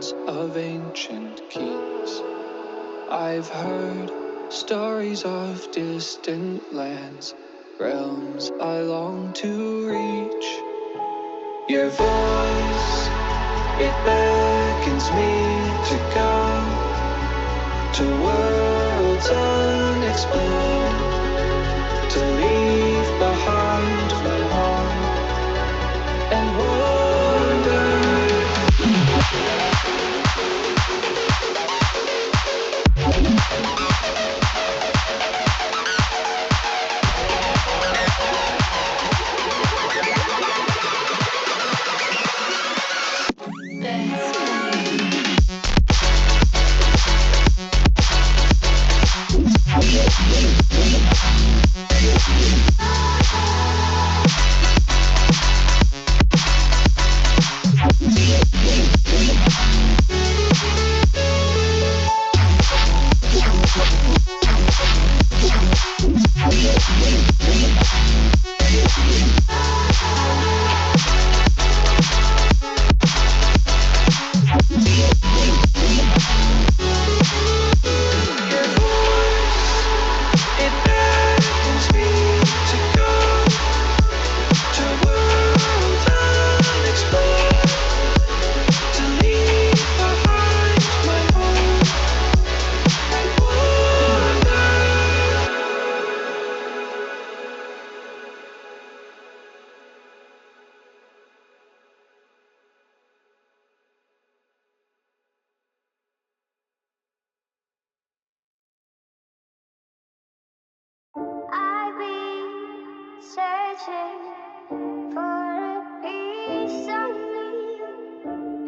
sounds of ancient keys. I've heard stories of distant lands, realms I long to reach. Your voice, it beckons me to go to worlds unexplained, to leave behind my home and wander. Searching for a piece of me.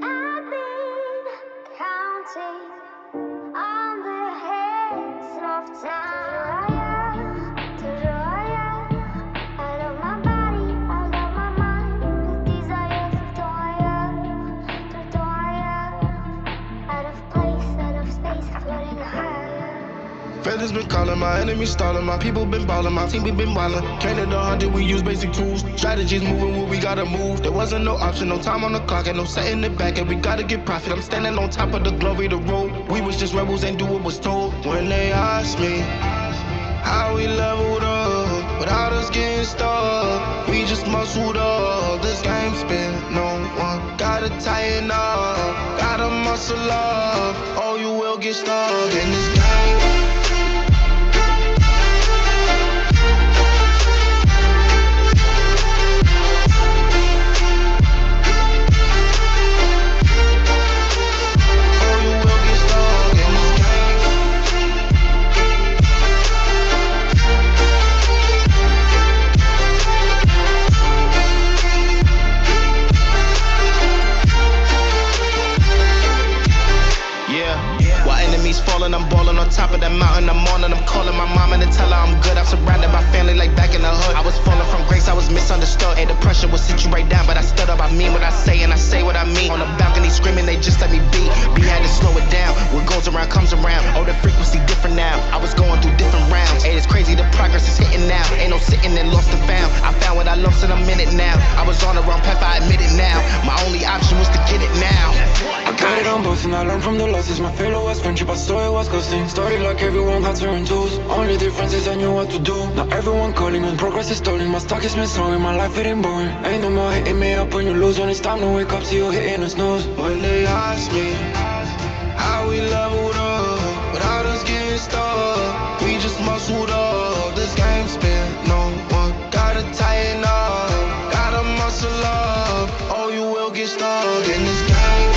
I've been counting on the heads of time. I love my body, I love my mind. The desire to out of place, out of space, floating high. Feathers been calling, my enemies stalling, my people been balling, my team we been wildin'. Can't hit 100, we use basic tools. Strategies moving where we gotta move. There wasn't no option, no time on the clock, and no setting it back, and we gotta get profit. I'm standing on top of the glory, the road. We was just rebels and do what was told. When they asked me how we leveled up, without us getting stuck, we just muscled up. This game's been no one. Gotta tighten up, gotta muscle up, or you will get stuck in this game. Falling, I'm balling on top of that mountain. I'm on and I'm calling my mama to tell her I'm good. I'm surrounded by family like back in the hood. I was falling from grace, I was misunderstood. Hey, the pressure will sit you right down, but I stood up. I mean what I say and I say what I mean. On the balcony screaming, they just let me be. Had to slow it down. What goes around comes around. Oh, the frequency different now. I was going through different rounds. Hey, it's crazy, the progress is hitting now. Ain't no sitting and lost and found. I found what I lost in a minute now. I was on the wrong path, I admit it now. My only option was to get it now. I got it on both and I learned from the losses. My failure was friendship, I saw it was costing. Started like everyone had certain tools. Only difference is I knew what to do. Now everyone calling when progress is stalling. My stock is missing, my life it ain't boring. Ain't no more hitting me up when you lose. When it's time to wake up, see you hitting the snooze. When they ask me how we leveled up, without us getting stuck, we just muscled up. This game's been no one. Gotta tighten up, gotta muscle up, or you will get stuck in this game.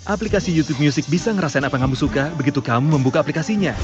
Aplikasi YouTube Music bisa ngerasain apa yang kamu suka begitu kamu membuka aplikasinya.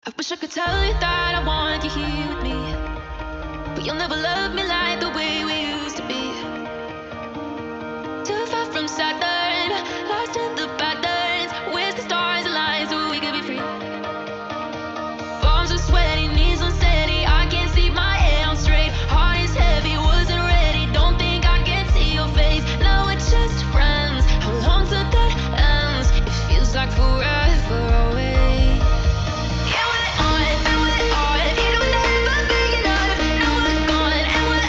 I wish I could tell you that I want you here with me, but you'll never love me like the way we used to be. Too far from Saturn, lost in the patterns. Wish the stars aligned so we could be free. Palms are sweaty, knees unsteady. I can't see my head on straight. Heart is heavy, wasn't ready. Don't think I can see your face. Now we're just friends. How long till that ends? It feels like forever away. Yeah, we're on, and we're on. It will never be enough. Now we're gone, and we're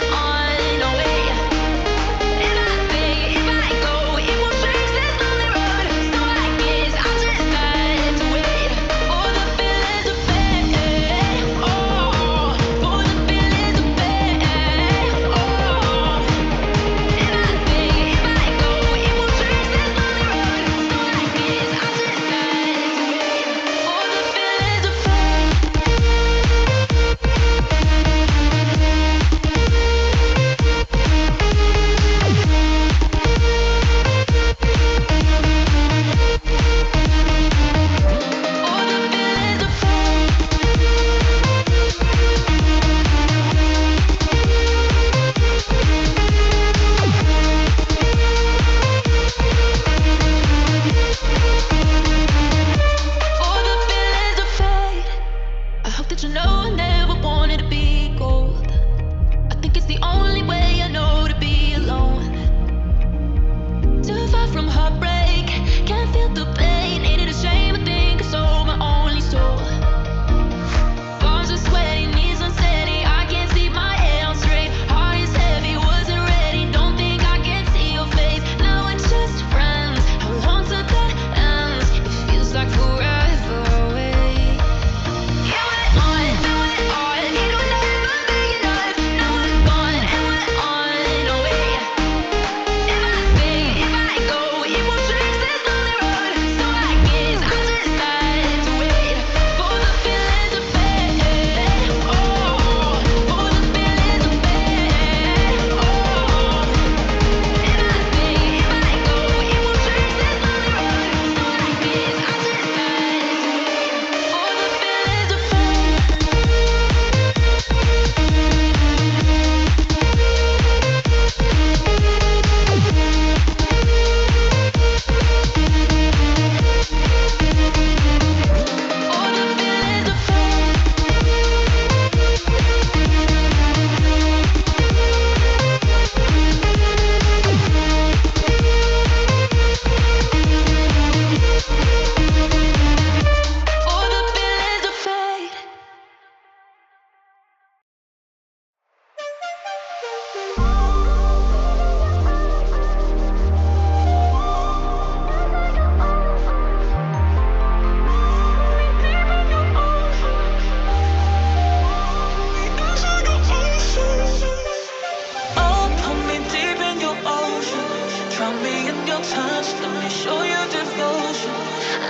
touch, let me show you devotion.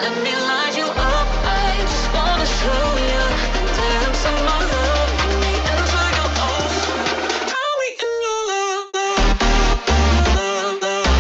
Let me light you up, I just wanna show you the dance of my love. Let me enter your ocean, drown me in your love, love, love, love, love.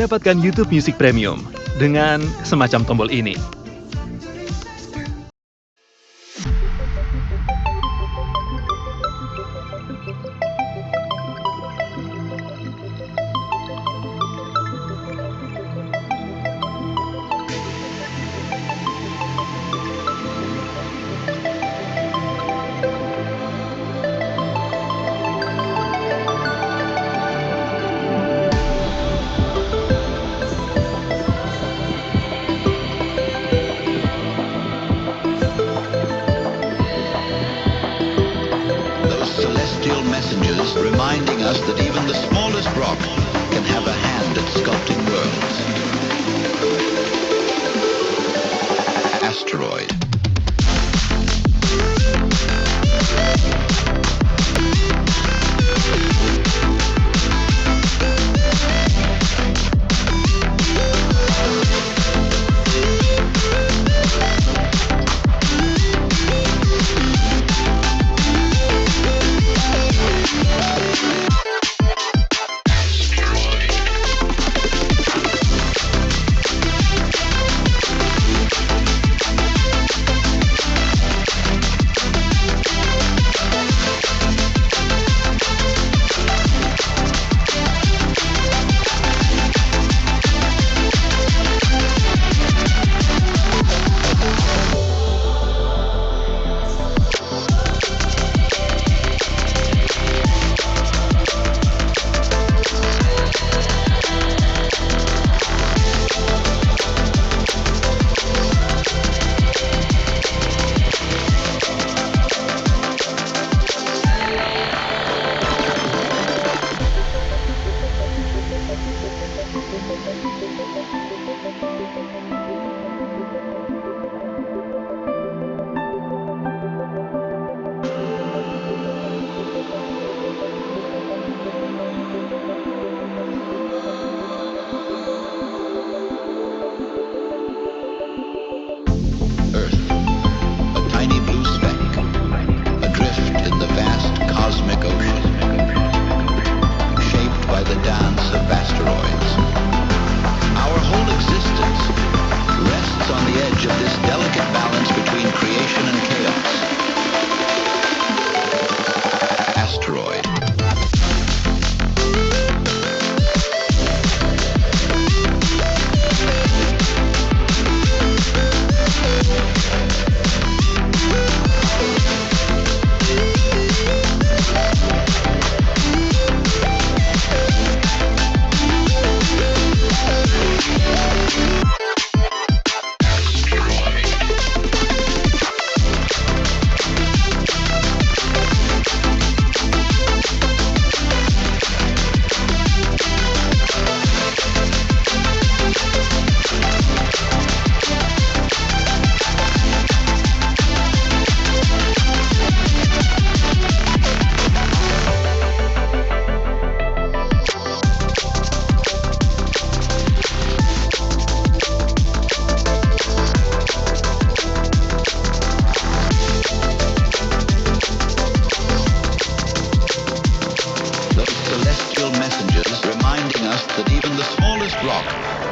Dapatkan YouTube Music Premium dengan semacam tombol ini. Those celestial messengers reminding us that even the smallest rock can have a hand at sculpting worlds. Asteroid.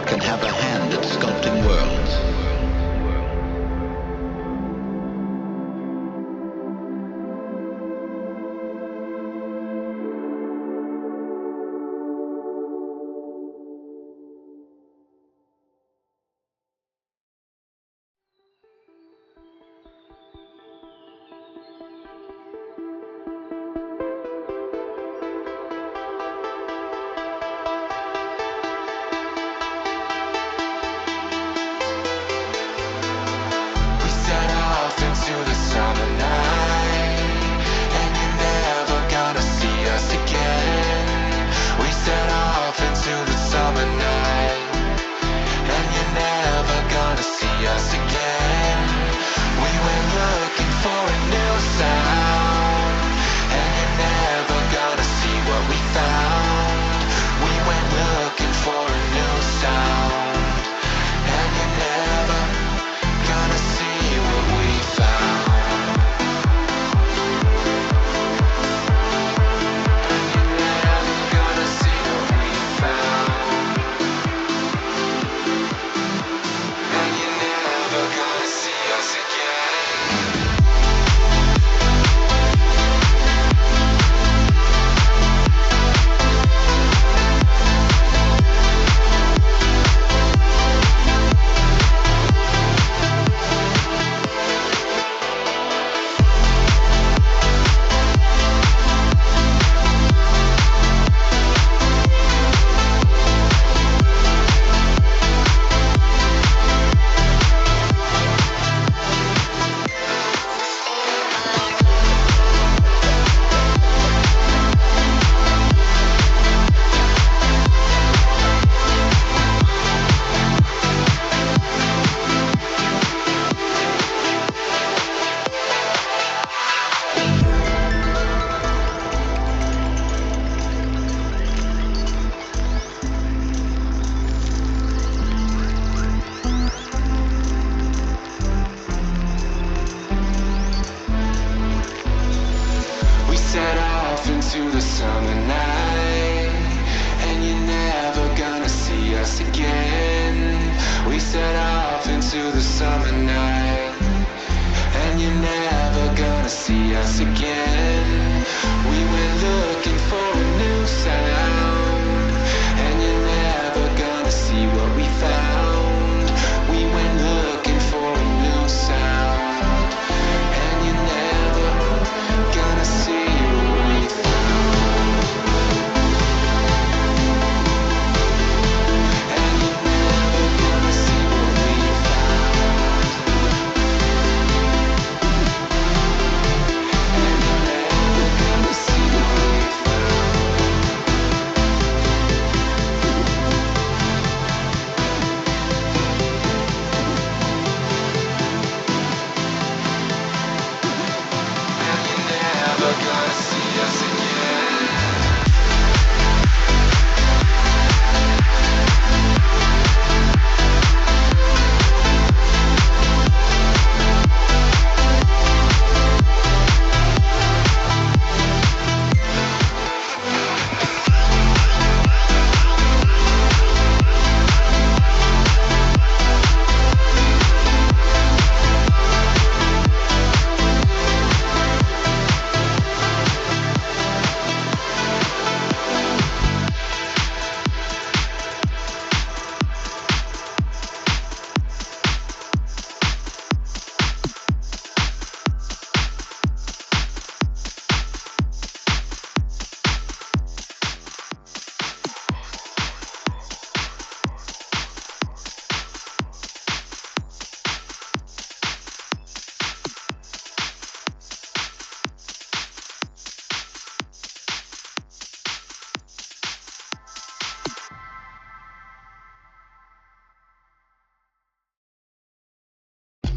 can have a hand at sculpting worlds.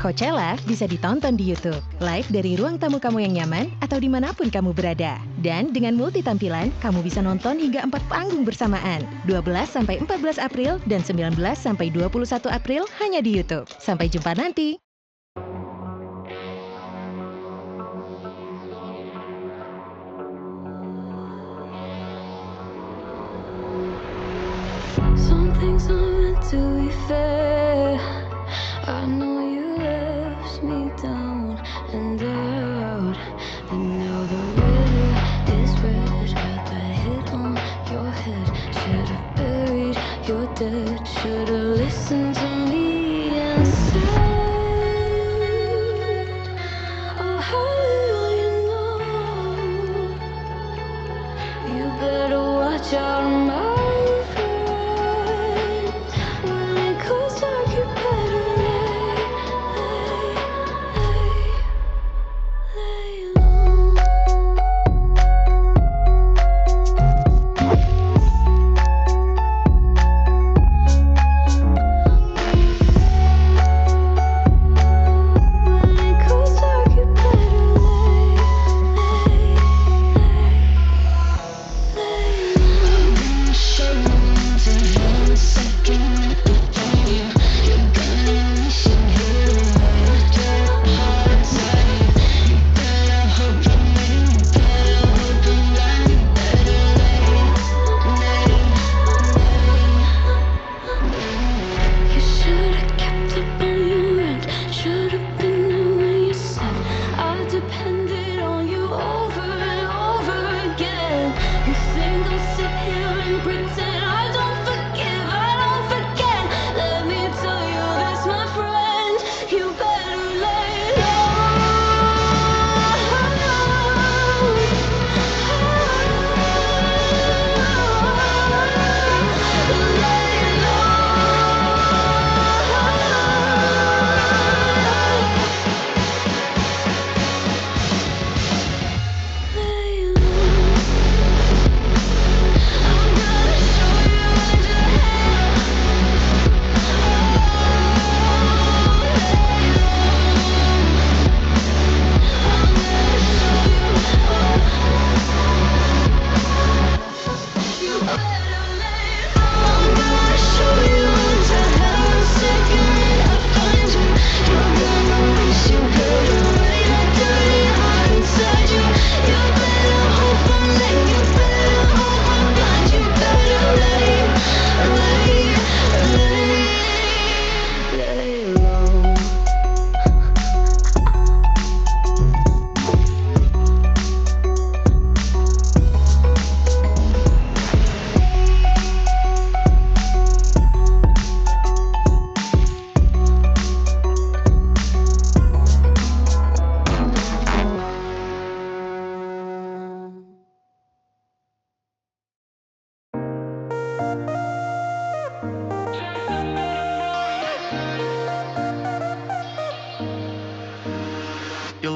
Coachella bisa ditonton di YouTube, live dari ruang tamu kamu yang nyaman atau dimanapun kamu berada. Dan dengan multi tampilan, kamu bisa nonton hingga 4 panggung bersamaan, 12-14 April dan 19-21 April hanya di YouTube. Sampai jumpa nanti! Some things are meant to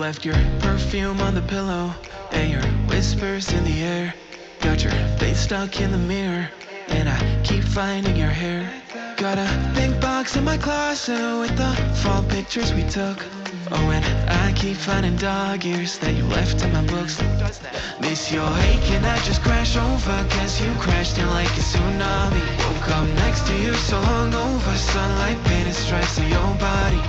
left your perfume on the pillow and your whispers in the air. Got your face stuck in the mirror and I keep finding your hair. Got a big box in my closet with the fall pictures we took. Oh, and I keep finding dog ears that you left in my books. Miss your ache and I just crash over, cause you crashed in like a tsunami. Woke up next to you so hungover, sunlight painted stripes on your body.